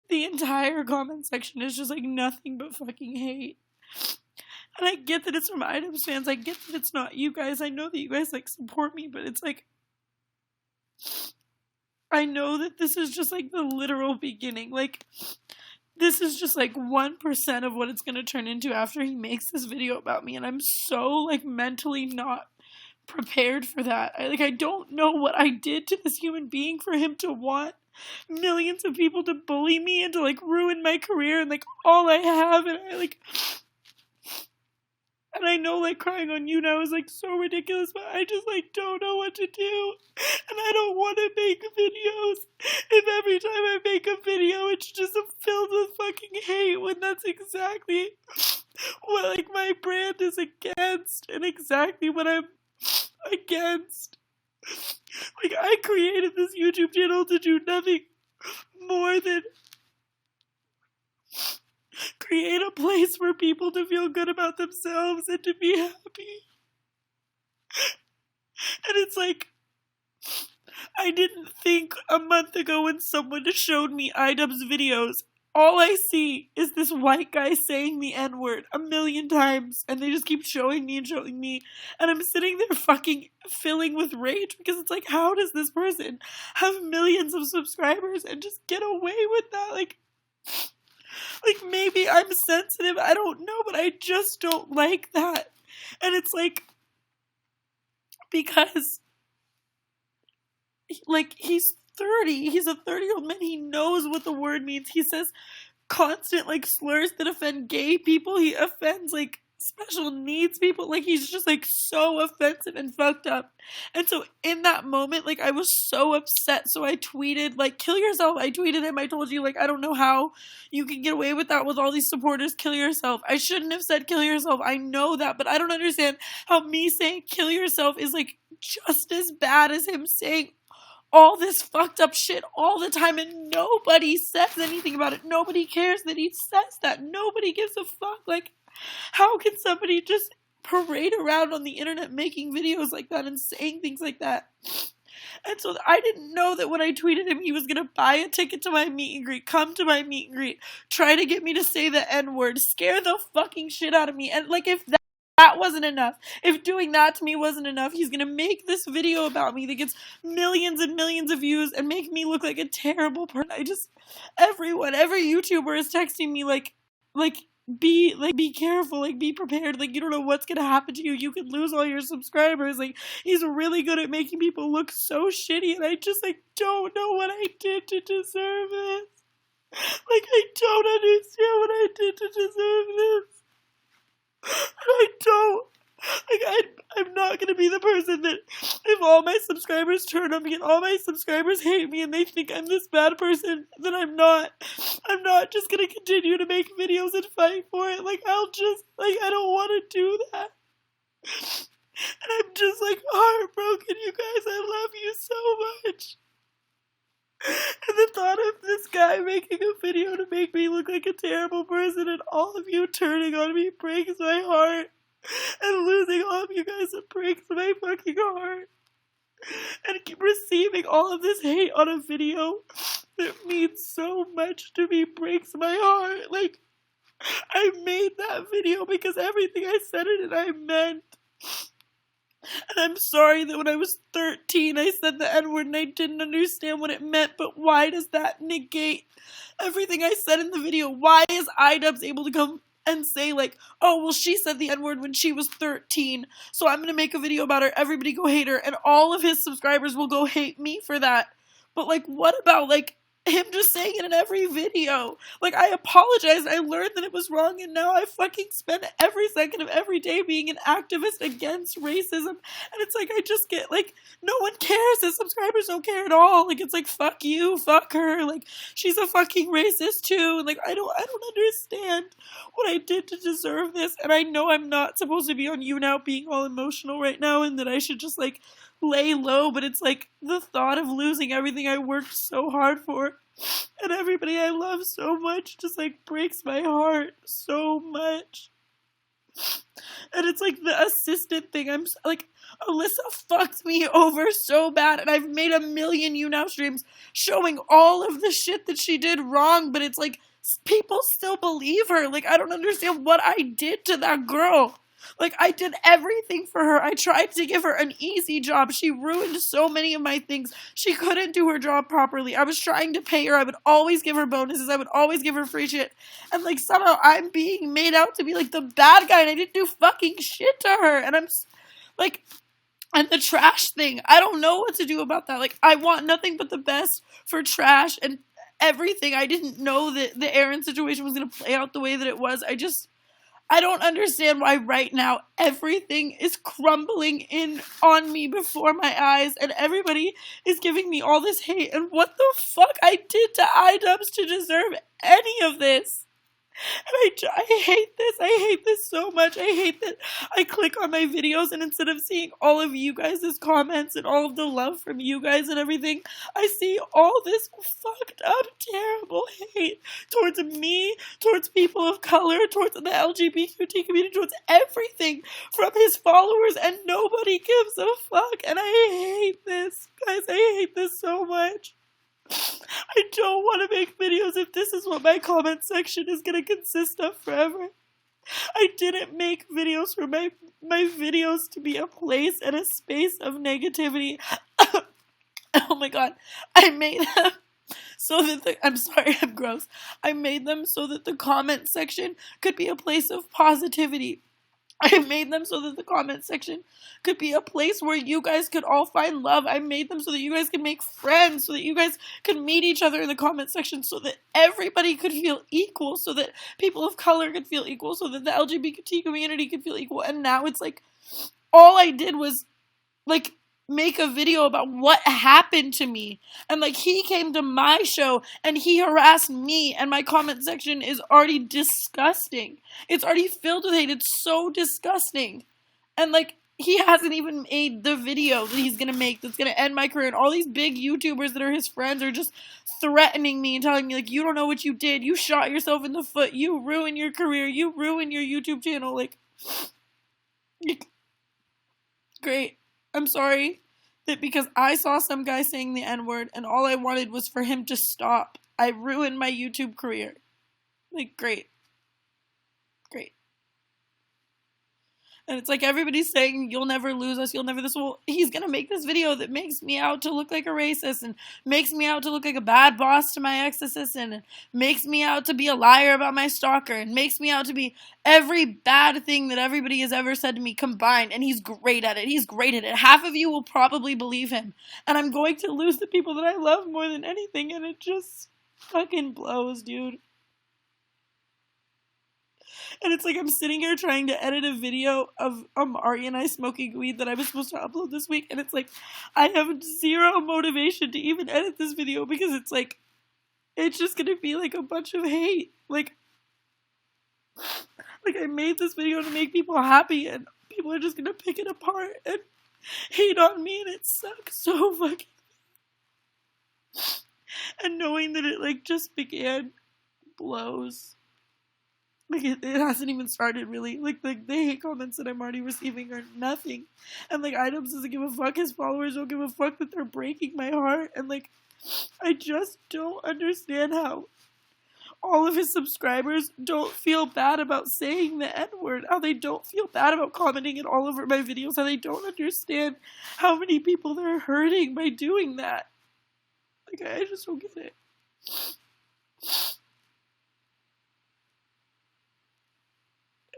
the entire comment section is just like nothing but fucking hate. And I get that it's from Idubbbz fans. I get that it's not you guys. I know that you guys like support me, but it's like, I know that this is just like the literal beginning. Like, this is just like 1% of what it's gonna turn into after he makes this video about me, and I'm so like mentally not prepared for that. I don't know what I did to this human being for him to want millions of people to bully me and to like ruin my career and like all I have, and I know like crying on Younow is like so ridiculous, but I just like don't know what to do, and I don't want to make videos if every time I make a video it's just filled with fucking hate, when that's exactly what like my brand is against and exactly what I'm against. Like, I created this YouTube channel to do nothing more than create a place for people to feel good about themselves and to be happy. And it's like, I didn't think a month ago when someone showed me Idubbbz videos, all I see is this white guy saying the N-word a million times, and they just keep showing me, and I'm sitting there fucking filling with rage, because it's like, how does this person have millions of subscribers and just get away with that? Like maybe I'm sensitive, I don't know, but I just don't like that. And it's like, because like, he's 30, he's a 30-year-old man, he knows what the word means, he says constant like slurs that offend gay people, he offends like special needs people, like he's just like so offensive and fucked up. And so in that moment, like, I was so upset, so I tweeted like, kill yourself. I tweeted him, I told you, like, I don't know how you can get away with that with all these supporters, kill yourself. I shouldn't have said kill yourself, I know that, but I don't understand how me saying kill yourself is like just as bad as him saying all this fucked up shit all the time, and nobody says anything about it. Nobody cares that he says that. Nobody gives a fuck. Like, how can somebody just parade around on the internet making videos like that and saying things like that? And so I didn't know that when I tweeted him, he was gonna buy a ticket to my meet and greet, come to my meet and greet, try to get me to say the N-word, scare the fucking shit out of me. And like, if that wasn't enough, if doing that to me wasn't enough, he's gonna make this video about me that gets millions and millions of views and make me look like a terrible person. Every YouTuber is texting me be careful, like, be prepared, like, you don't know what's gonna happen to you, you could lose all your subscribers, like, he's really good at making people look so shitty, and I just, like, don't know what I did to deserve this. Like, I don't understand what I did to deserve this. I don't. Like, I'm not gonna be the person that, if all my subscribers turn on me and all my subscribers hate me and they think I'm this bad person, then I'm not just gonna continue to make videos and fight for it. Like, I don't want to do that. And I'm just, like, heartbroken, you guys. I love you so much. And the thought of this guy making a video to make me look like a terrible person and all of you turning on me breaks my heart. And losing all of you guys, it breaks my fucking heart. And keep receiving all of this hate on a video that means so much to me breaks my heart. Like, I made that video because everything I said in it I meant. And I'm sorry that when I was 13 I said the N-word and I didn't understand what it meant, but why does that negate everything I said in the video? Why is Idubbbz able to come and say, like, oh, well, she said the N-word when she was 13, so I'm gonna make a video about her, everybody go hate her, and all of his subscribers will go hate me for that. But, like, what about, like, him just saying it in every video? Like, I apologized, I learned that it was wrong, and now I fucking spend every second of every day being an activist against racism, and it's like, I just get, like, no one cares, his subscribers don't care at all, like, it's like, fuck you, fuck her, like, she's a fucking racist too, and like, I don't understand what I did to deserve this, and I know I'm not supposed to be on Younow being all emotional right now, and that I should just, like, lay low, but it's like, the thought of losing everything I worked so hard for and everybody I love so much just, like, breaks my heart so much. And it's like the assistant thing, I'm like, Alyssa fucked me over so bad, and I've made a million Younow streams showing all of the shit that she did wrong, but it's like, people still believe her. Like, I don't understand what I did to that girl. Like, I did everything for her. I tried to give her an easy job. She ruined so many of my things. She couldn't do her job properly. I was trying to pay her. I would always give her bonuses. I would always give her free shit. And, like, somehow I'm being made out to be, like, the bad guy, and I didn't do fucking shit to her. And I'm, like, and the trash thing, I don't know what to do about that. Like, I want nothing but the best for trash and everything. I didn't know that the Aaron situation was going to play out the way that it was. I don't understand why right now everything is crumbling in on me before my eyes, and everybody is giving me all this hate, and what the fuck I did to Idubbbz to deserve any of this. And I hate this. I hate this so much. I hate that I click on my videos, and instead of seeing all of you guys' comments and all of the love from you guys and everything, I see all this fucked up, terrible hate towards me, towards people of color, towards the LGBTQ community, towards everything from his followers, and nobody gives a fuck. And I hate this. Guys, I hate this so much. I don't want to make videos if this is what my comment section is going to consist of forever. I didn't make videos for my videos to be a place and a space of negativity. Oh my god. I made them so that I'm sorry, I'm gross. I made them so that the comment section could be a place of positivity. I made them so that the comment section could be a place where you guys could all find love. I made them so that you guys could make friends, so that you guys could meet each other in the comment section, so that everybody could feel equal, so that people of color could feel equal, so that the LGBT community could feel equal. And now it's like, all I did was, like, make a video about what happened to me, and like, he came to my show and he harassed me, and my comment section is already disgusting. It's already filled with hate. It's so disgusting. And like, he hasn't even made the video that he's gonna make that's gonna end my career, and all these big YouTubers that are his friends are just threatening me and telling me, like, you don't know what you did, you shot yourself in the foot, you ruined your career, you ruined your YouTube channel. Like, great. I'm sorry that because I saw some guy saying the N-word and all I wanted was for him to stop, I ruined my YouTube career. Like, great. Great. And it's like, everybody's saying, you'll never lose us, you'll never this. Well, he's gonna make this video that makes me out to look like a racist, and makes me out to look like a bad boss to my ex-assistant, and makes me out to be a liar about my stalker, and makes me out to be every bad thing that everybody has ever said to me combined, and he's great at it. He's great at it. Half of you will probably believe him, and I'm going to lose the people that I love more than anything, and it just fucking blows, dude. And it's like, I'm sitting here trying to edit a video of Ari and I smoking weed that I was supposed to upload this week, and it's like, I have zero motivation to even edit this video, because it's like, it's just gonna be like a bunch of hate. Like I made this video to make people happy, and people are just gonna pick it apart and hate on me, and it sucks so fucking. And knowing that it like just began blows. Like, it hasn't even started, really. Like, the hate comments that I'm already receiving are nothing. And, like, Idubbbz doesn't give a fuck. His followers don't give a fuck that they're breaking my heart. And, like, I just don't understand how all of his subscribers don't feel bad about saying the N-word. How they don't feel bad about commenting it all over my videos. How they don't understand how many people they're hurting by doing that. Like, I just don't get it.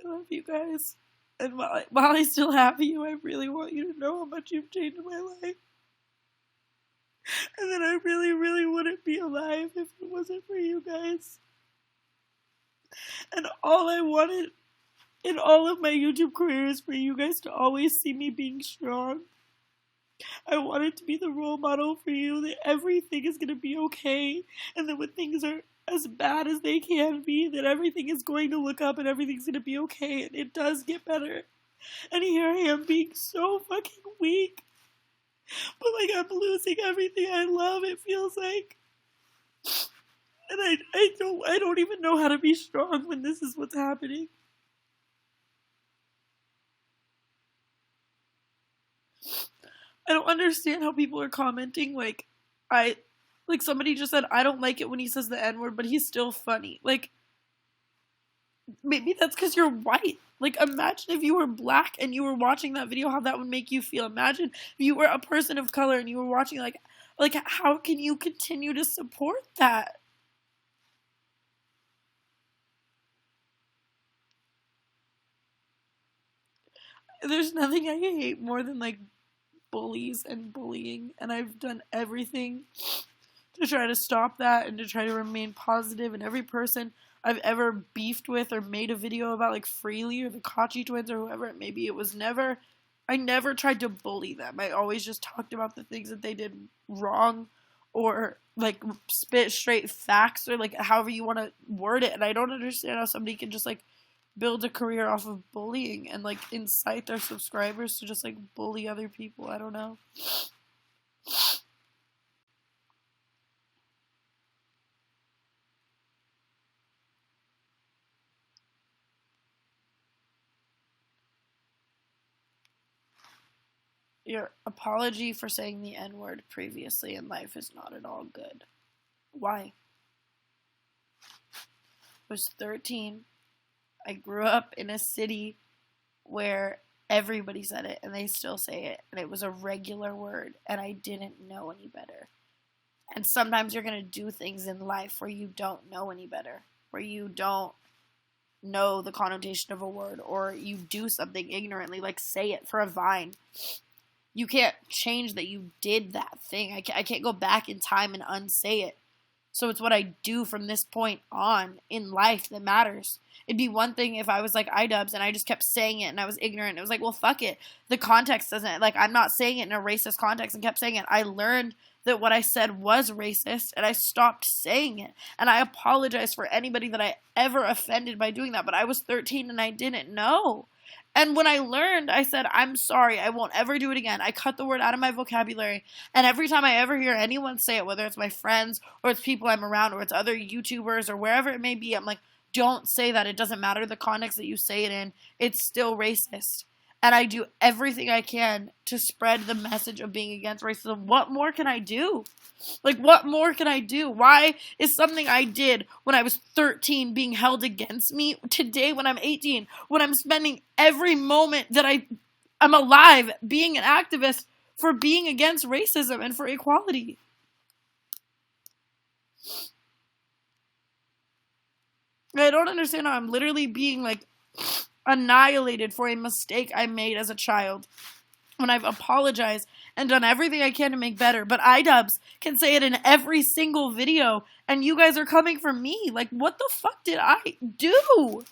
I love you guys, and while I still have you, I really want you to know how much you've changed my life, and that I really, really wouldn't be alive if it wasn't for you guys. And all I wanted in all of my YouTube career is for you guys to always see me being strong. I wanted to be the role model for you, that everything is going to be okay, and that when things are as bad as they can be, that everything is going to look up and everything's going to be okay, and it does get better. And here I am being so fucking weak, but like, I'm losing everything I love, it feels like. And I don't even know how to be strong when this is what's happening. I don't understand how people are commenting like I like somebody just said I don't like it when he says the N-word, but he's still funny. Like maybe that's because you're white. Like imagine if you were black and you were watching that video, how that would make you feel. Imagine if you were a person of color and you were watching like how can you continue to support that? There's nothing I hate more than like bullies and bullying, and I've done everything to try to stop that and to try to remain positive. And every person I've ever beefed with or made a video about, like Freely or the Kachi twins or whoever it may be, I never tried to bully them. I always just talked about the things that they did wrong or like spit straight facts or like however you want to word it. And I don't understand how somebody can just like build a career off of bullying and like incite their subscribers to just like bully other people. I don't know. Your apology for saying the N-word previously in life is not at all good. Why? I was 13. I grew up in a city where everybody said it and they still say it, and it was a regular word, and I didn't know any better. And sometimes you're going to do things in life where you don't know any better, where you don't know the connotation of a word, or you do something ignorantly, like say it for a vine. You can't change that you did that thing. I can't go back in time and unsay it. So it's what I do from this point on in life that matters. It'd be one thing if I was like Idubbbz and I just kept saying it and I was ignorant. It was like, well, fuck it. The context doesn't, like, I'm not saying it in a racist context and kept saying it. I learned that what I said was racist and I stopped saying it. And I apologize for anybody that I ever offended by doing that. But I was 13 and I didn't know. And when I learned, I said, I'm sorry, I won't ever do it again. I cut the word out of my vocabulary. And every time I ever hear anyone say it, whether it's my friends or it's people I'm around or it's other YouTubers or wherever it may be, I'm like, don't say that. It doesn't matter the context that you say it in. It's still racist. And I do everything I can to spread the message of being against racism. What more can I do? Like, what more can I do? Why is something I did when I was 13 being held against me today when I'm 18, when I'm spending every moment that I'm alive being an activist for being against racism and for equality? I don't understand how I'm literally being, like, annihilated for a mistake I made as a child when I've apologized and done everything I can to make better. But Idubbbz can say it in every single video, and you guys are coming for me. Like, what the fuck did I do?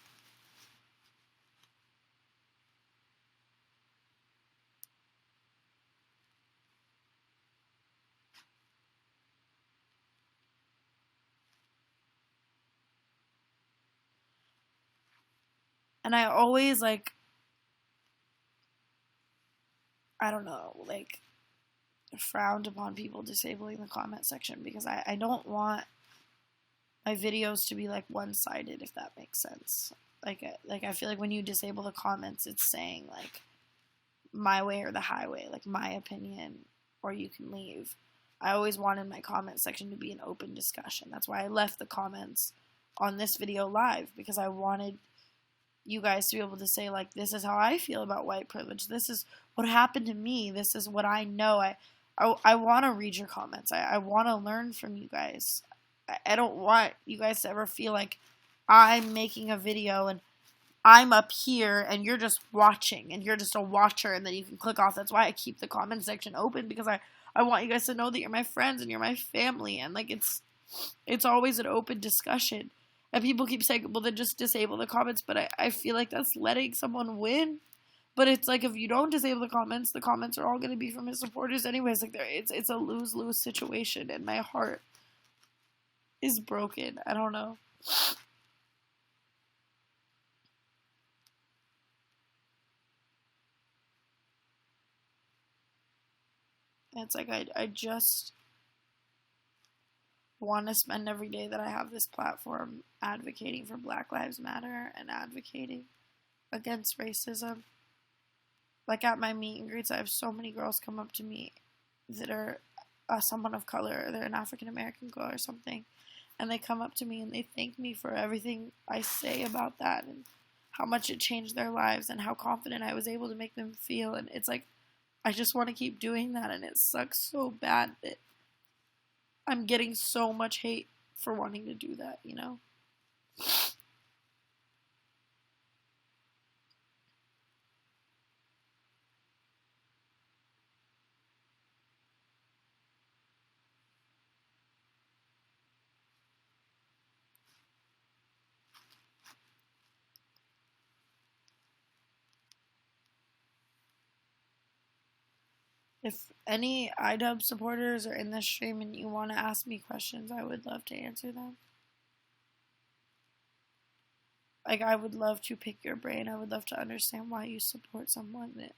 And I always, like, I don't know, like, frowned upon people disabling the comment section because I don't want my videos to be, like, one-sided, if that makes sense. Like I feel like when you disable the comments, it's saying, like, my way or the highway, like, my opinion, or you can leave. I always wanted my comment section to be an open discussion. That's why I left the comments on this video live, because I wanted you guys to be able to say, like, this is how I feel about white privilege. This is what happened to me. This is what I know. I want to read your comments. I want to learn from you guys. I don't want you guys to ever feel like I'm making a video and I'm up here and you're just watching and you're just a watcher and then you can click off. That's why I keep the comment section open, because I want you guys to know that you're my friends and you're my family, and, like, it's always an open discussion. And people keep saying, well, then just disable the comments, but I feel like that's letting someone win. But it's like, if you don't disable the comments are all going to be from his supporters anyways. Like, it's a lose-lose situation, and my heart is broken. I don't know. And it's like, I just want to spend every day that I have this platform advocating for Black Lives Matter and advocating against racism. like at my meet and greets, I have so many girls come up to me that are someone of color, or they're an African American girl or something, and they come up to me and they thank me for everything I say about that and how much it changed their lives and how confident I was able to make them feel. And it's like, I just want to keep doing that, and it sucks so bad that I'm getting so much hate for wanting to do that, you know? If any Idubbbz supporters are in this stream and you want to ask me questions, I would love to answer them. Like, I would love to pick your brain. I would love to understand why you support someone that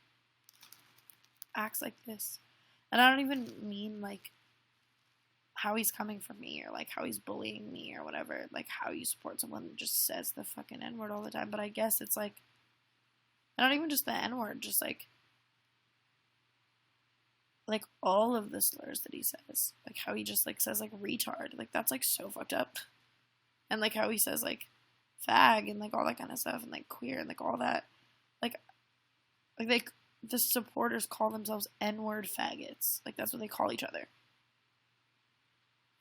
acts like this. And I don't even mean, like, how he's coming for me or, like, how he's bullying me or whatever. Like, how you support someone that just says the fucking N-word all the time. But I guess it's, like, not even just the N-word, just, like all of the slurs that he says. Like, how he just, like, says, like, retard. Like, that's, like, so fucked up. And, like, how he says, like, fag and, like, all that kind of stuff and, like, queer and, like, all that. Like the supporters call themselves N-word faggots. Like, that's what they call each other.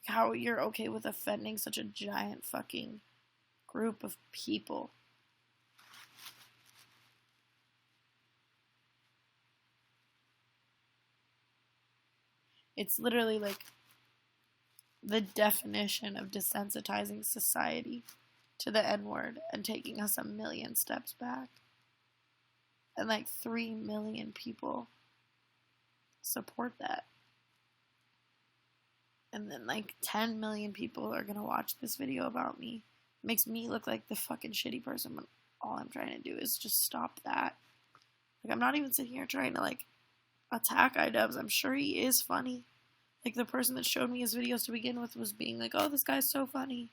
How you're okay with offending such a giant fucking group of people. It's literally, like, the definition of desensitizing society to the N-word and taking us a million steps back. And, like, 3 million people support that. And then, like, 10 million people are gonna watch this video about me. It makes me look like the fucking shitty person when all I'm trying to do is just stop that. Like, I'm not even sitting here trying to, like, attack Idubbbz. I'm sure he is funny. Like, the person that showed me his videos to begin with was being like, oh, this guy's so funny.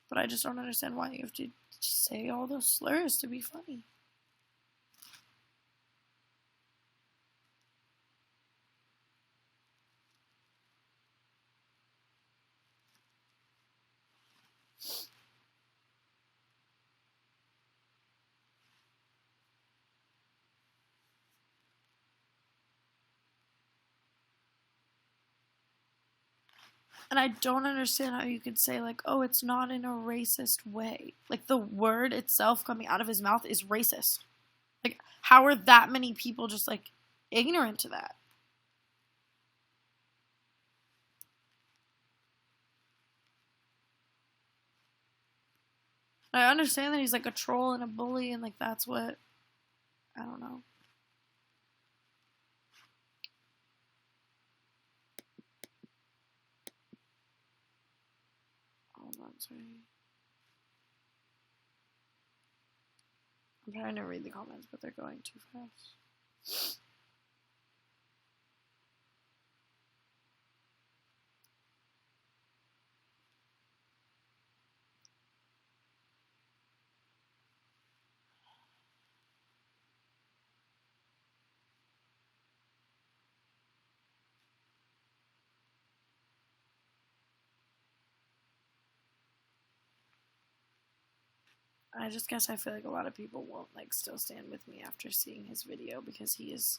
But I just don't understand why you have to just say all those slurs to be funny. And I don't understand how you could say, like, oh, it's not in a racist way. Like, the word itself coming out of his mouth is racist. Like, how are that many people just, like, ignorant to that? I understand that he's, like, a troll and a bully, and, like, that's what, I don't know. Hold on, sorry. I'm trying to read the comments, but they're going too fast. I just guess I feel like a lot of people won't, like, still stand with me after seeing his video because he is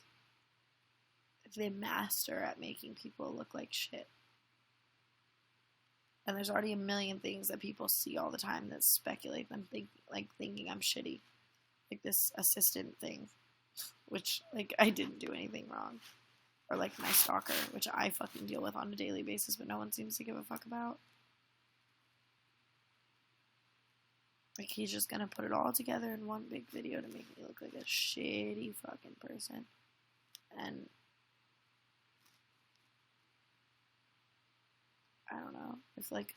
the master at making people look like shit. And there's already a million things that people see all the time that speculate them thinking I'm shitty. Like this assistant thing, which, like, I didn't do anything wrong. Or, like, my stalker, which I fucking deal with on a daily basis, but no one seems to give a fuck about. Like, he's just gonna put it all together in one big video to make me look like a shitty fucking person. And I don't know, if, like,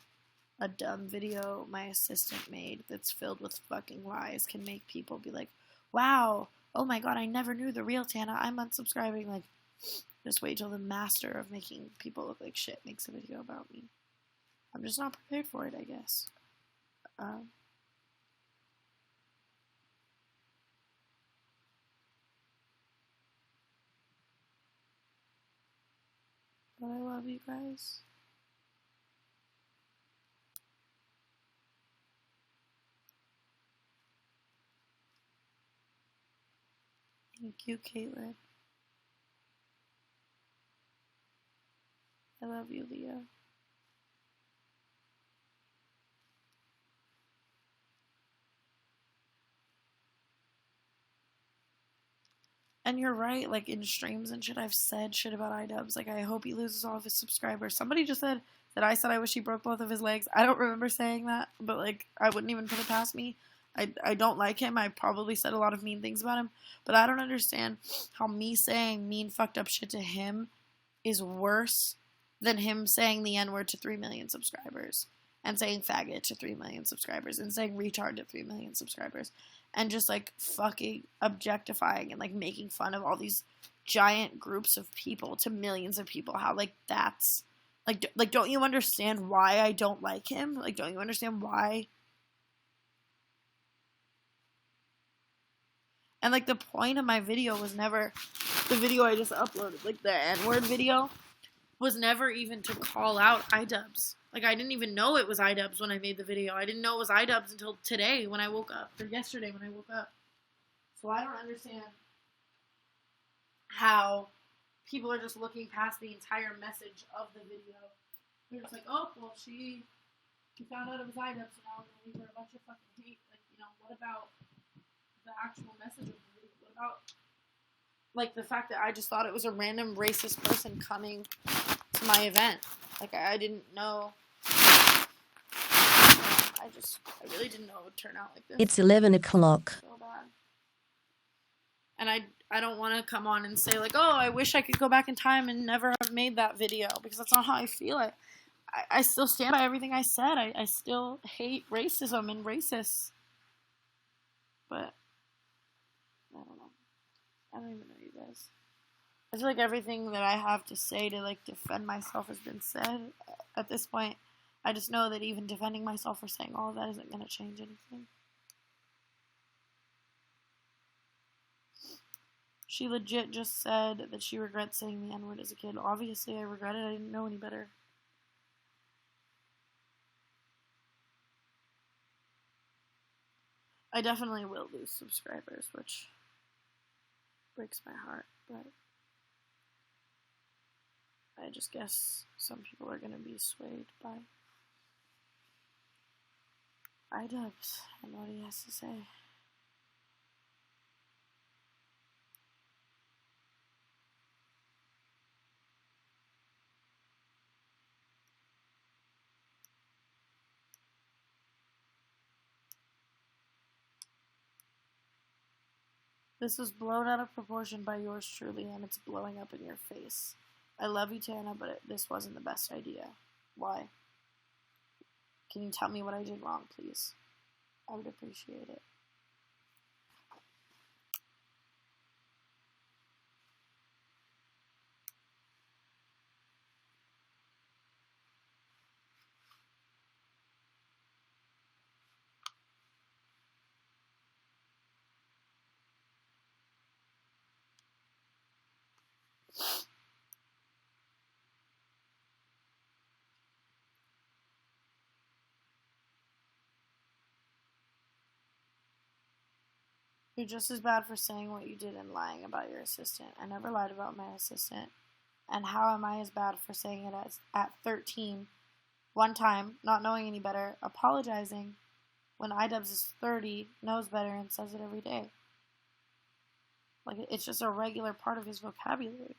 a dumb video my assistant made that's filled with fucking lies can make people be like, wow, oh my god, I never knew the real Tana, I'm unsubscribing. Like, just wait till the master of making people look like shit makes a video about me. I'm just not prepared for it, I guess. But I love you guys. Thank you, Caitlin. I love you, Leah. And you're right, like in streams and shit, I've said shit about Idubbbz. Like, I hope he loses all of his subscribers. Somebody just said that I said I wish he broke both of his legs. I don't remember saying that, but like, I wouldn't even put it past me. I don't like him. I probably said a lot of mean things about him, but I don't understand how me saying mean, fucked up shit to him is worse than him saying the N-word to 3 million subscribers, and saying faggot to 3 million subscribers, and saying retard to 3 million subscribers, and just like fucking objectifying and like making fun of all these giant groups of people to millions of people. How like that's like don't you understand why I don't like him? Like, don't you understand why? And like the point of my video was never the video I just uploaded, like the N-word video, was never even to call out Idubbbz. Like, I didn't even know it was Idubbbz when I made the video. I didn't know it was Idubbbz until today when I woke up, or yesterday when I woke up. So I don't understand how people are just looking past the entire message of the video. They're just like, oh, well, she found out it was Idubbbz, so now we're going to leave her a bunch of fucking hate. Like, you know, what about the actual message of the video? What about, like, the fact that I just thought it was a random racist person coming to my event? Like, I didn't know. I really didn't know it would turn out like this. It's 11 o'clock. So bad. And I don't want to come on and say, like, oh, I wish I could go back in time and never have made that video, because that's not how I feel. I still stand by everything I said. I still hate racism and racists. But, I don't know. I don't even know, you guys. I feel like everything that I have to say to, like, defend myself has been said at this point. I just know that even defending myself for saying all of that isn't going to change anything. She legit just said that she regrets saying the N-word as a kid. Obviously, I regret it. I didn't know any better. I definitely will lose subscribers, which breaks my heart, but I just guess some people are going to be swayed by Idubbbz and what he has to say. This was blown out of proportion by yours truly, and it's blowing up in your face. I love you, Tana, but this wasn't the best idea. Why? Can you tell me what I did wrong, please? I would appreciate it. You're just as bad for saying what you did and lying about your assistant. I never lied about my assistant. And how am I as bad for saying it as at 13, one time, not knowing any better, apologizing, when Idubbbz is 30, knows better, and says it every day? Like, it's just a regular part of his vocabulary.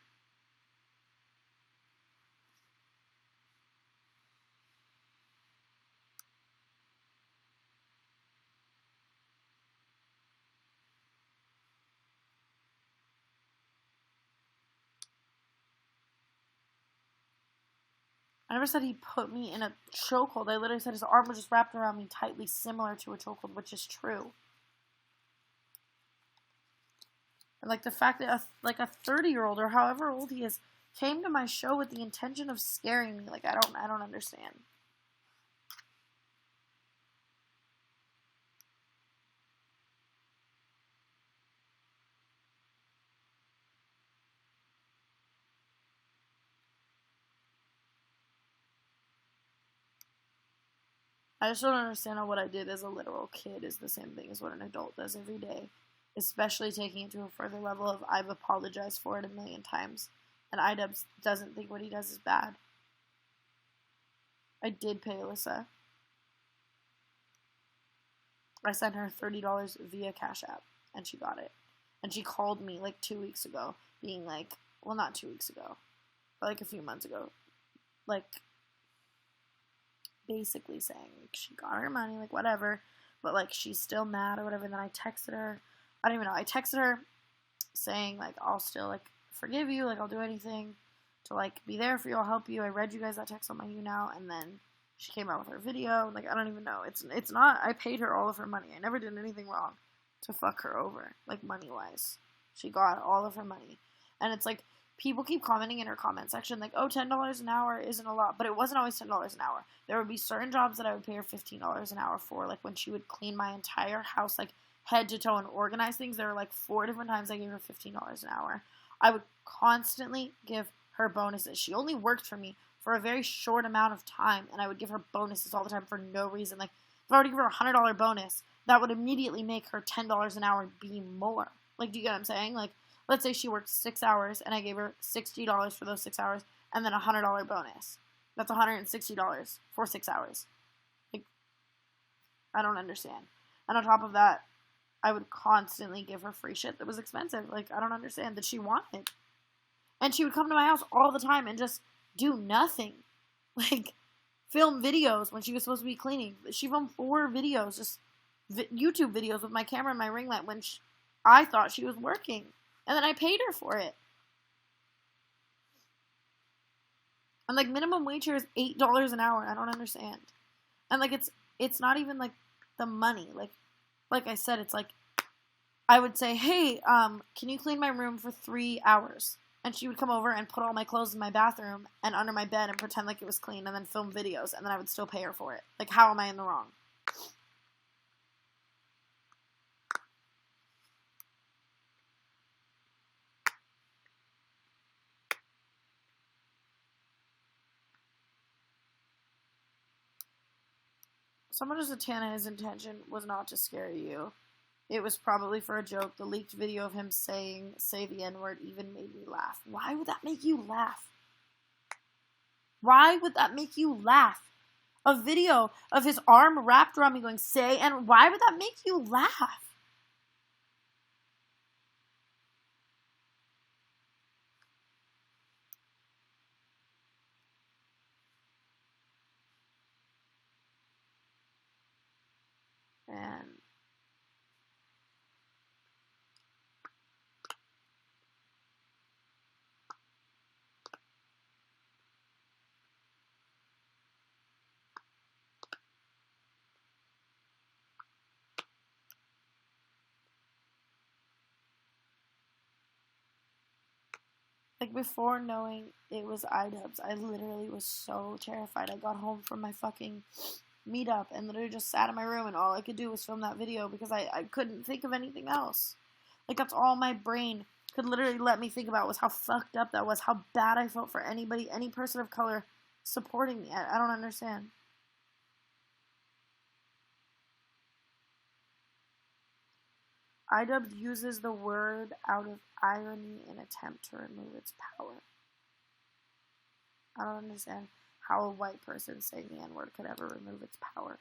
I never said he put me in a chokehold. I literally said his arm was just wrapped around me tightly, similar to a chokehold, which is true. And like the fact that a 30-year-old or however old he is came to my show with the intention of scaring me. Like, I don't understand. I just don't understand how what I did as a literal kid is the same thing as what an adult does every day. Especially taking it to a further level of I've apologized for it 1,000,000 times. And Idubbbz doesn't think what he does is bad. I did pay Alyssa. I sent her $30 via Cash App, and she got it. And she called me like 2 weeks ago, being like, well, not 2 weeks ago, but like a few months ago, like, basically saying she got her money, like, whatever, but like, she's still mad or whatever. And then I texted her, I don't even know, I texted her saying, like, I'll still, like, forgive you, like, I'll do anything to, like, be there for you, I'll help you. I read you guys that text on my Younow, and then she came out with her video, like, I don't even know, it's not, I paid her all of her money, I never did anything wrong to fuck her over, like, money-wise. She got all of her money, and it's, like, people keep commenting in her comment section, like, oh, $10 an hour isn't a lot, but it wasn't always $10 an hour. There would be certain jobs that I would pay her $15 an hour for, like, when she would clean my entire house, like, head to toe and organize things. There were, like, 4 different times I gave her $15 an hour. I would constantly give her bonuses. She only worked for me for a very short amount of time, and I would give her bonuses all the time for no reason. Like, if I were to give her a $100 bonus, that would immediately make her $10 an hour be more. Like, do you get what I'm saying? Like, let's say she worked 6 hours, and I gave her $60 for those 6 hours, and then a $100 bonus. That's $160 for 6 hours. Like, I don't understand. And on top of that, I would constantly give her free shit that was expensive. Like, I don't understand that she wanted. And she would come to my house all the time and just do nothing. Like, film videos when she was supposed to be cleaning. She filmed 4 videos, just YouTube videos with my camera and my ring light when I thought she was working. And then I paid her for it. And, like, minimum wage here is $8 an hour. I don't understand. And, like, it's not even, like, the money. Like I said, it's like, I would say, hey, can you clean my room for 3 hours? And she would come over and put all my clothes in my bathroom and under my bed and pretend like it was clean and then film videos, and then I would still pay her for it. Like, how am I in the wrong? Someone just said Tana, his intention was not to scare you. It was probably for a joke. The leaked video of him saying, say the N-word even made me laugh. Why would that make you laugh? Why would that make you laugh? A video of his arm wrapped around me going, say, and why would that make you laugh? And like, before knowing it was Idubbbz, I literally was so terrified. I got home from my fucking meetup and literally just sat in my room, and all I could do was film that video because I couldn't think of anything else. Like, that's all my brain could literally let me think about was how fucked up that was, how bad I felt for anybody, any person of color supporting me. I don't understand. Idubbbz uses the word out of irony in attempt to remove its power. I don't understand how a white person saying the N-word could ever remove its power.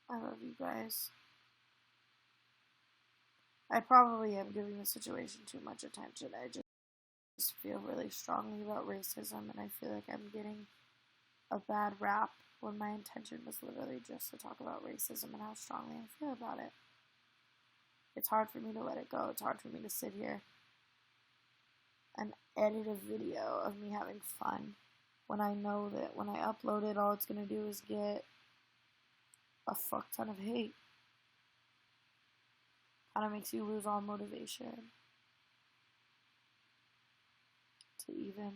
I love you guys. I probably am giving the situation too much attention. I just feel really strongly about racism, and I feel like I'm getting a bad rap when my intention was literally just to talk about racism and how strongly I feel about it. It's hard for me to let it go. It's hard for me to sit here and edit a video of me having fun when I know that when I upload it, all it's gonna do is get a fuck ton of hate. Kind of makes you lose all motivation to even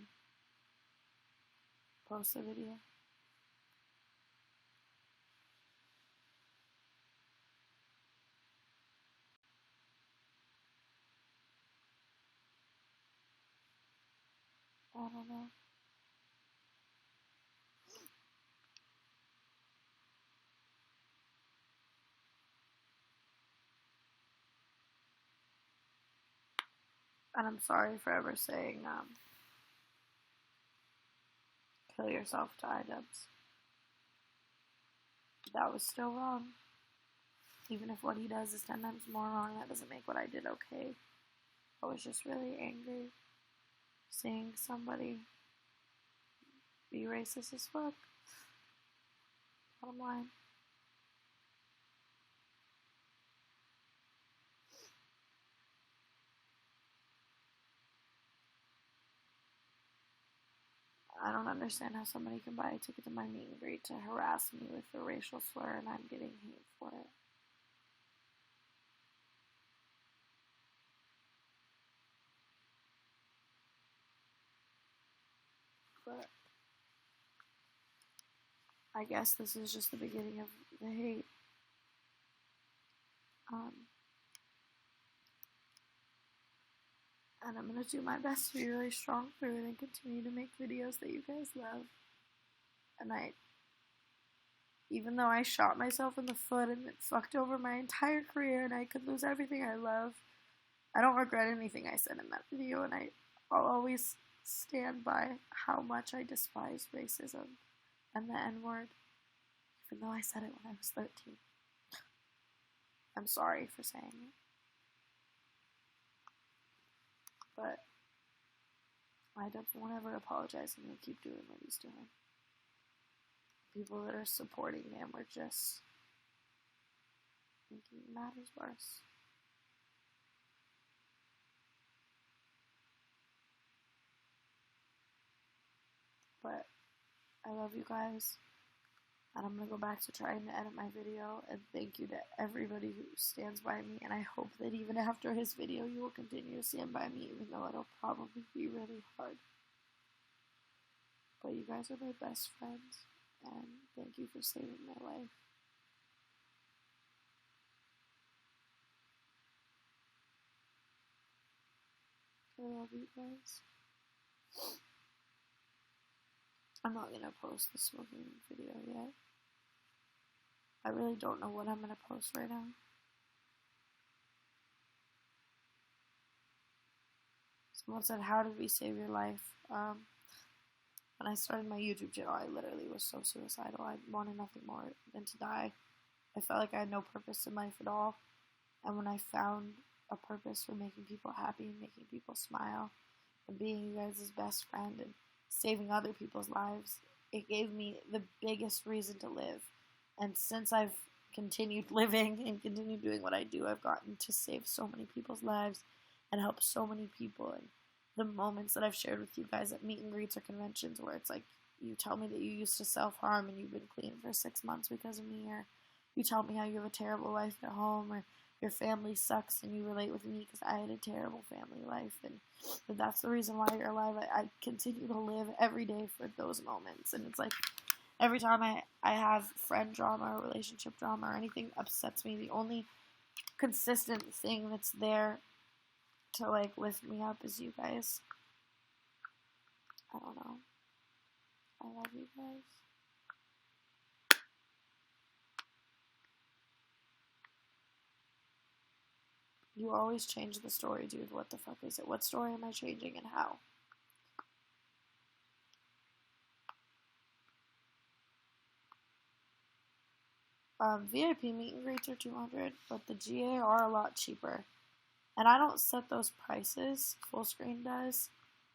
post a video. I don't know. And I'm sorry for ever saying, kill yourself to Idubbbz. That was still wrong. Even if what he does is 10 times more wrong, that doesn't make what I did okay. I was just really angry seeing somebody be racist as fuck. Bottom line. I don't understand how somebody can buy a ticket to my meet and greet to harass me with a racial slur and I'm getting hate for it. But I guess this is just the beginning of the hate. And I'm going to do my best to be really strong through it and continue to make videos that you guys love. And even though I shot myself in the foot and it fucked over my entire career and I could lose everything I love, I don't regret anything I said in that video, and I'll always stand by how much I despise racism and the N-word, even though I said it when I was 13. I'm sorry for saying it. But Idubbbz won't ever apologize, and he'll keep doing what he's doing. People that are supporting him are just making matters worse. But I love you guys, and I'm going to go back to trying to edit my video, and thank you to everybody who stands by me, and I hope that even after his video you will continue to stand by me, even though it'll probably be really hard. But you guys are my best friends, and thank you for saving my life. I love you guys. I'm not going to post the smoking video yet. I really don't know what I'm going to post right now. Someone said, how did we save your life? When I started my YouTube channel, I literally was so suicidal. I wanted nothing more than to die. I felt like I had no purpose in life at all. And when I found a purpose for making people happy and making people smile and being you guys' best friend and saving other people's lives, it gave me the biggest reason to live. And since I've continued living and continued doing what I do, I've gotten to save so many people's lives and help so many people. And the moments that I've shared with you guys at meet and greets or conventions where it's like, you tell me that you used to self-harm and you've been clean for 6 months because of me, or you tell me how you have a terrible life at home, or your family sucks and you relate with me because I had a terrible family life, and that's the reason why you're alive. I continue to live every day for those moments, and it's like every time I have friend drama or relationship drama or anything upsets me, the only consistent thing that's there to like lift me up is you guys. I don't know. I love you guys. You always change the story, dude. What the fuck is it? What story am I changing and how? VIP meet and greets are $200, but the GA are a lot cheaper. And I don't set those prices. Fullscreen does.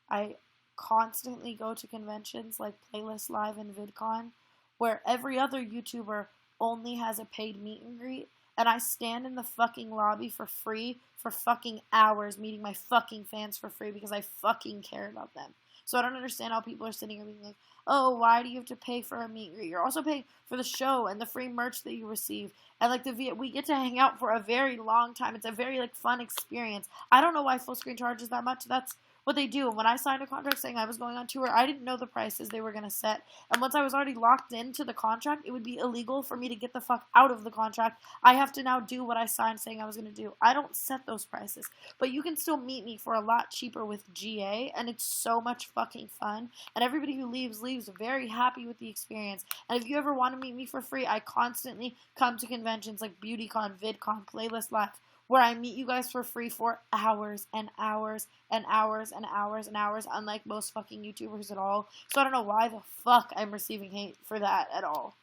I constantly go to conventions like Playlist Live and VidCon, where every other YouTuber only has a paid meet and greet, and I stand in the fucking lobby for free for fucking hours meeting my fucking fans for free because I fucking care about them. So I don't understand how people are sitting here being like, oh, why do you have to pay for a meet and greet? You're also paying for the show and the free merch that you receive. And, like, we get to hang out for a very long time. It's a very, like, fun experience. I don't know why Full Screen charges that much. That's what they do. And when I signed a contract saying I was going on tour, I didn't know the prices they were going to set. And once I was already locked into the contract, it would be illegal for me to get the fuck out of the contract. I have to now do what I signed saying I was going to do. I don't set those prices. But you can still meet me for a lot cheaper with GA, and it's so much fucking fun. And everybody who leaves very happy with the experience. And if you ever want to meet me for free, I constantly come to conventions like BeautyCon, VidCon, Playlist Live, where I meet you guys for free for hours and hours and hours and hours and hours, unlike most fucking YouTubers at all. So I don't know why the fuck I'm receiving hate for that at all.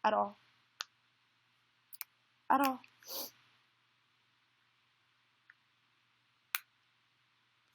At all. At all.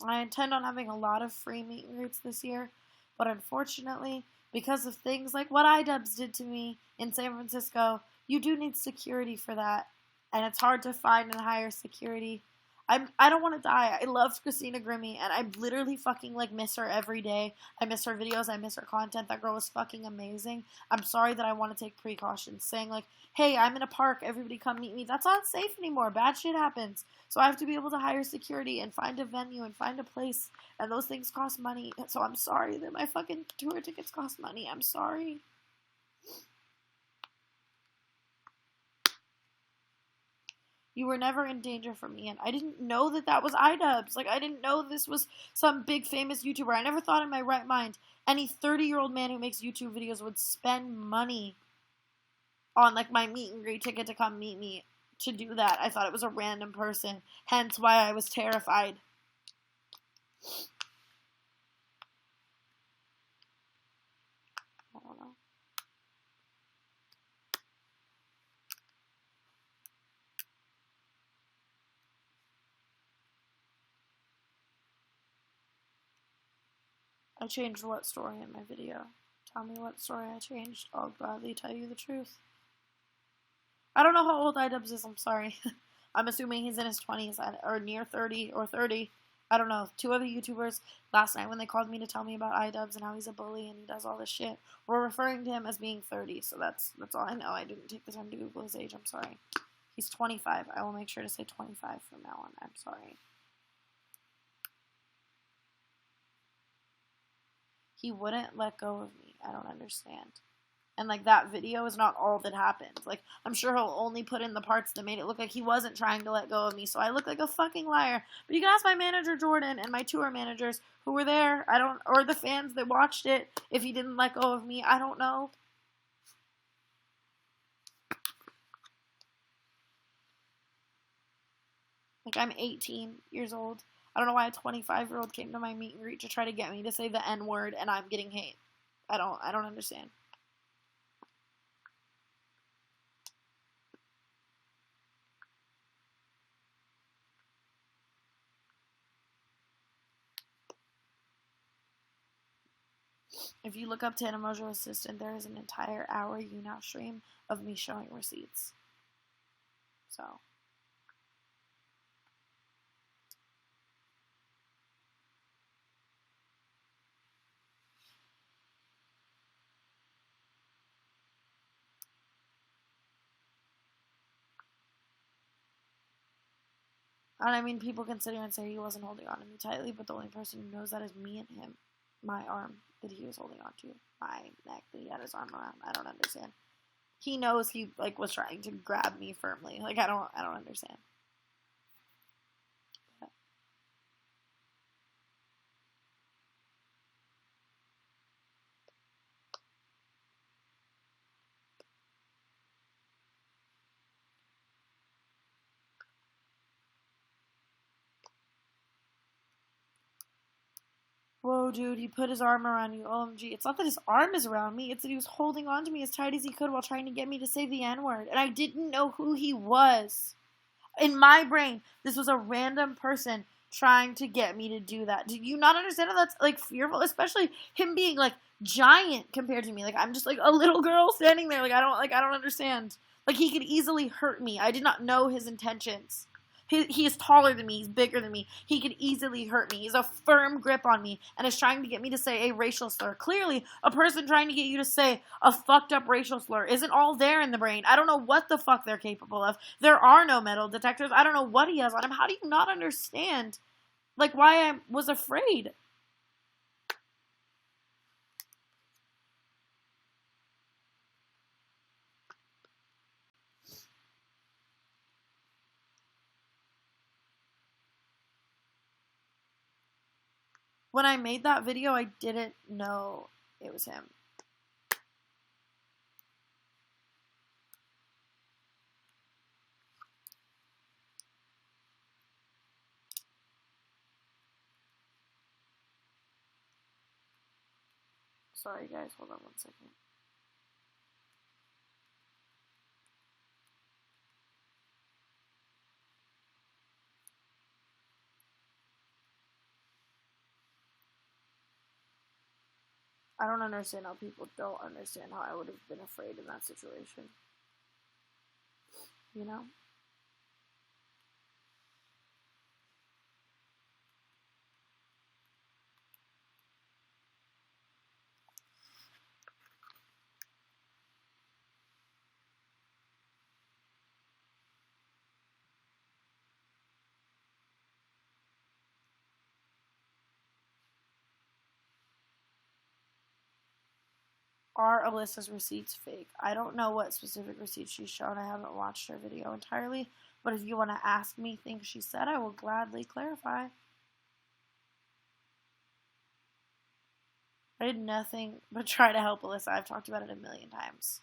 I intend on having a lot of free meet and greets this year, but unfortunately, because of things like what Idubbbz did to me in San Francisco, you do need security for that. And it's hard to find and hire security. I don't want to die. I love Christina Grimmie, and I literally fucking, like, miss her every day. I miss her videos. I miss her content. That girl is fucking amazing. I'm sorry that I want to take precautions, saying, like, hey, I'm in a park. Everybody come meet me. That's not safe anymore. Bad shit happens. So I have to be able to hire security and find a venue and find a place, and those things cost money. So I'm sorry that my fucking tour tickets cost money. I'm sorry. You were never in danger from me, and I didn't know that was Idubbbz. Like, I didn't know this was some big famous YouTuber. I never thought in my right mind any 30-year-old man who makes YouTube videos would spend money on, like, my meet and greet ticket to come meet me to do that. I thought it was a random person, hence why I was terrified. I don't know. I changed what story in my video? Tell me what story I changed. I'll gladly tell you the truth. I don't know how old Idubbbz is, I'm sorry. I'm assuming he's in his 20s, or near 30, or 30. I don't know. 2 other YouTubers last night when they called me to tell me about Idubbbz and how he's a bully and he does all this shit, were referring to him as being 30, so that's all I know. I didn't take the time to Google his age, I'm sorry. He's 25. I will make sure to say 25 from now on. I'm sorry. He wouldn't let go of me. I don't understand. And, like, that video is not all that happened. Like, I'm sure he'll only put in the parts that made it look like he wasn't trying to let go of me, so I look like a fucking liar. But you can ask my manager, Jordan, and my tour managers who were there, or the fans that watched it, if he didn't let go of me. I don't know. Like, I'm 18 years old. I don't know why a 25-year-old came to my meet and greet to try to get me to say the N-word, and I'm getting hate. I don't understand. If you look up Tana Mongeau Assistant, there is an entire hour Younow stream of me showing receipts. So. And I mean, people can sit here and say he wasn't holding on to me tightly, but the only person who knows that is me and him. My arm that he was holding on to. My neck that he had his arm around. I don't understand. He knows he, like, was trying to grab me firmly. Like, I don't understand. But. Whoa, dude, he put his arm around you. OMG. It's not that his arm is around me. It's that he was holding on to me as tight as he could while trying to get me to say the N-word. And I didn't know who he was. In my brain, this was a random person trying to get me to do that. Do you not understand how that's, like, fearful? Especially him being, like, giant compared to me. Like, I'm just, like, a little girl standing there. Like, I don't understand. Like, he could easily hurt me. I did not know his intentions. He is taller than me. He's bigger than me. He could easily hurt me. He has a firm grip on me and is trying to get me to say a racial slur. Clearly, a person trying to get you to say a fucked up racial slur isn't all there in the brain. I don't know what the fuck they're capable of. There are no metal detectors. I don't know what he has on him. How do you not understand, like, why I was afraid? When I made that video, I didn't know it was him. Sorry guys, hold on 1 second. I don't understand how people don't understand how I would have been afraid in that situation. You know? Are Alyssa's receipts fake? I don't know what specific receipts she's shown. I haven't watched her video entirely. But if you want to ask me things she said, I will gladly clarify. I did nothing but try to help Alyssa. I've talked about it a million times.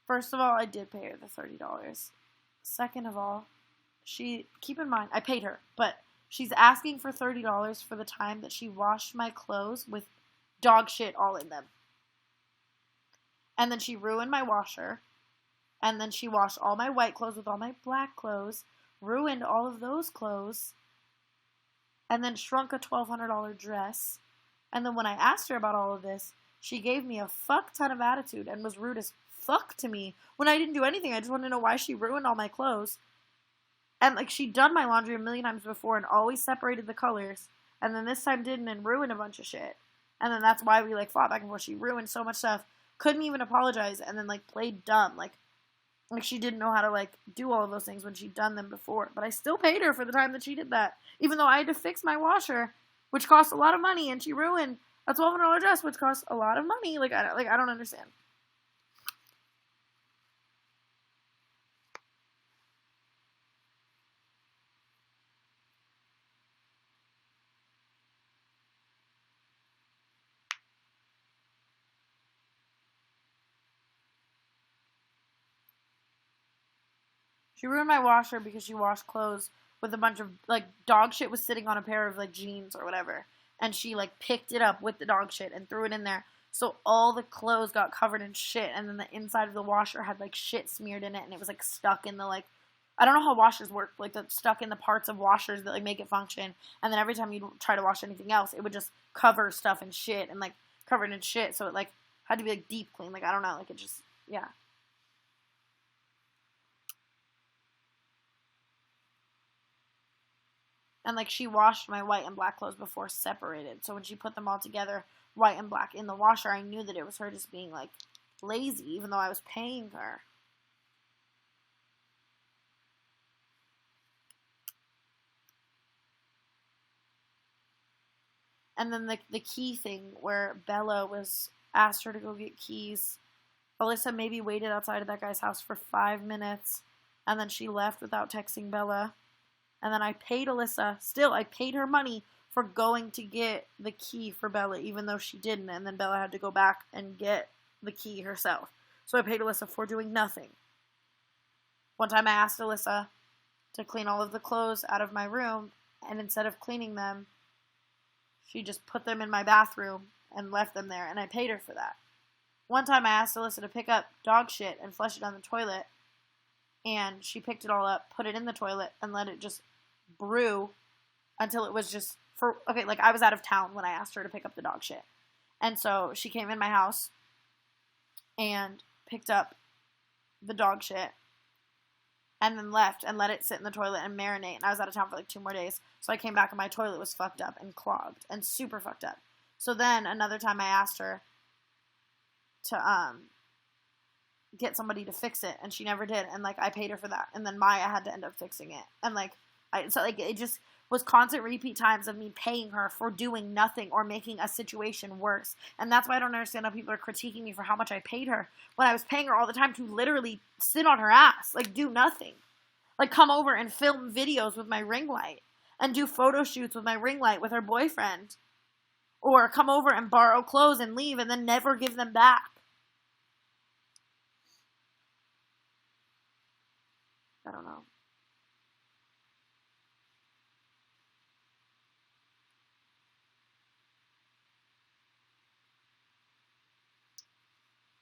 First of all, I did pay her the $30. Second of all, keep in mind, I paid her, but she's asking for $30 for the time that she washed my clothes with dog shit all in them. And then she ruined my washer. And then she washed all my white clothes with all my black clothes, ruined all of those clothes, and then shrunk a $1,200 dress. And then when I asked her about all of this, she gave me a fuck ton of attitude and was rude as fuck to me when I didn't do anything. I just wanted to know why she ruined all my clothes. And, like, she'd done my laundry a million times before and always separated the colors. And then this time didn't and ruined a bunch of shit. And then that's why we, like, fought back and forth. She ruined so much stuff. Couldn't even apologize and then, like, played dumb. Like she didn't know how to, like, do all of those things when she'd done them before. But I still paid her for the time that she did that. Even though I had to fix my washer, which cost a lot of money, and she ruined a $1,200 dress, which cost a lot of money. Like, I don't understand. She ruined my washer because she washed clothes with a bunch of, like, dog shit was sitting on a pair of, like, jeans or whatever. And she, like, picked it up with the dog shit and threw it in there. So all the clothes got covered in shit. And then the inside of the washer had, like, shit smeared in it. And it was, like, stuck in the, like, I don't know how washers work. Like, that's stuck in the parts of washers that, like, make it function. And then every time you try to wash anything else, it would just cover stuff in shit and, like, covered in shit. So it, like, had to be, like, deep clean. Like, I don't know. Like, it just, yeah. And, like, she washed my white and black clothes before separated. So when she put them all together, white and black, in the washer, I knew that it was her just being, like, lazy, even though I was paying her. And then the key thing where Bella was asked her to go get keys. Alyssa maybe waited outside of that guy's house for 5 minutes. And then she left without texting Bella. And then I paid Alyssa, still, I paid her money for going to get the key for Bella, even though she didn't. And then Bella had to go back and get the key herself. So I paid Alyssa for doing nothing. One time I asked Alyssa to clean all of the clothes out of my room, and instead of cleaning them, she just put them in my bathroom and left them there, and I paid her for that. One time I asked Alyssa to pick up dog shit and flush it down the toilet, and she picked it all up, put it in the toilet, and let it just brew until it was just like I was out of town when I asked her to pick up the dog shit. And so she came in my house and picked up the dog shit and then left and let it sit in the toilet and marinate. And I was out of town for like 2 more days. So I came back and my toilet was fucked up and clogged and super fucked up. So then another time I asked her to get somebody to fix it, and she never did. And like I paid her for that. And then Maya had to end up fixing it. And like it just was constant repeat times of me paying her for doing nothing or making a situation worse. And that's why I don't understand how people are critiquing me for how much I paid her when I was paying her all the time to literally sit on her ass, like do nothing. Like come over and film videos with my ring light and do photo shoots with my ring light with her boyfriend. Or come over and borrow clothes and leave and then never give them back. I don't know.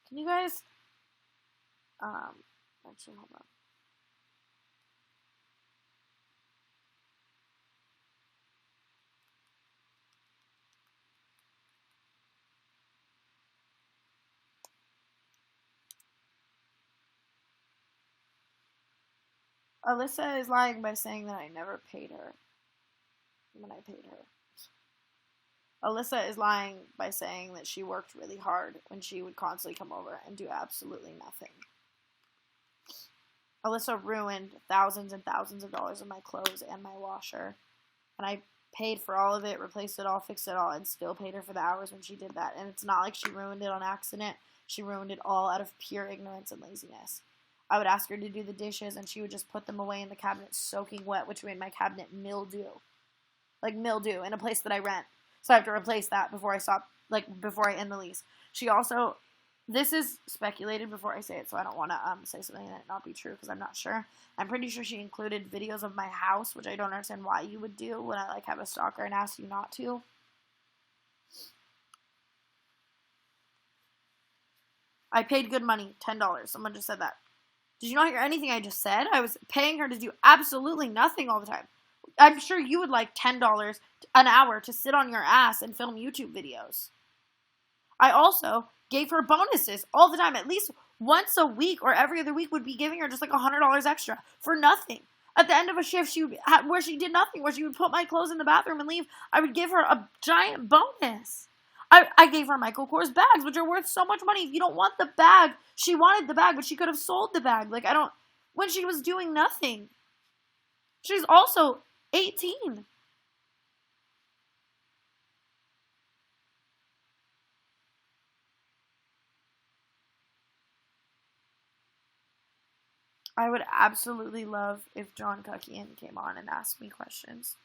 Can you guys, actually, hold on. Alyssa is lying by saying that I never paid her when I paid her. Alyssa is lying by saying that she worked really hard when she would constantly come over and do absolutely nothing. Alyssa ruined thousands and thousands of dollars of my clothes and my washer. And I paid for all of it, replaced it all, fixed it all, and still paid her for the hours when she did that. And it's not like she ruined it on accident. She ruined it all out of pure ignorance and laziness. I would ask her to do the dishes, and she would just put them away in the cabinet soaking wet, which made my cabinet mildew. Like mildew in a place that I rent. So I have to replace that before I end the lease. She also, this is speculated before I say it, so I don't want to say something that not be true because I'm not sure. I'm pretty sure she included videos of my house, which I don't understand why you would do when I like have a stalker and ask you not to. I paid good money, $10. Someone just said that. Did you not hear anything I just said? I was paying her to do absolutely nothing all the time. I'm sure you would like $10 an hour to sit on your ass and film YouTube videos. I also gave her bonuses all the time. At least once a week or every other week would be giving her just like $100 extra for nothing. At the end of a shift where she did nothing, where she would put my clothes in the bathroom and leave, I would give her a giant bonus. I gave her Michael Kors bags, which are worth so much money. If you don't want the bag, she wanted the bag, but she could have sold the bag. When she was doing nothing. She's also 18. I would absolutely love if John Cuckian came on and asked me questions.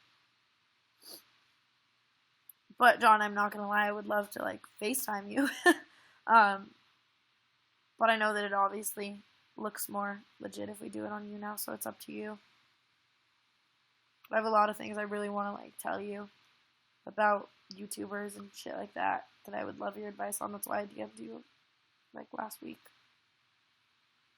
But John, I'm not gonna lie, I would love to FaceTime you. But I know that it obviously looks more legit if we do it on Younow, so it's up to you. I have a lot of things I really want to tell you about YouTubers and shit like that I would love your advice on. That's why I DM'd you last week.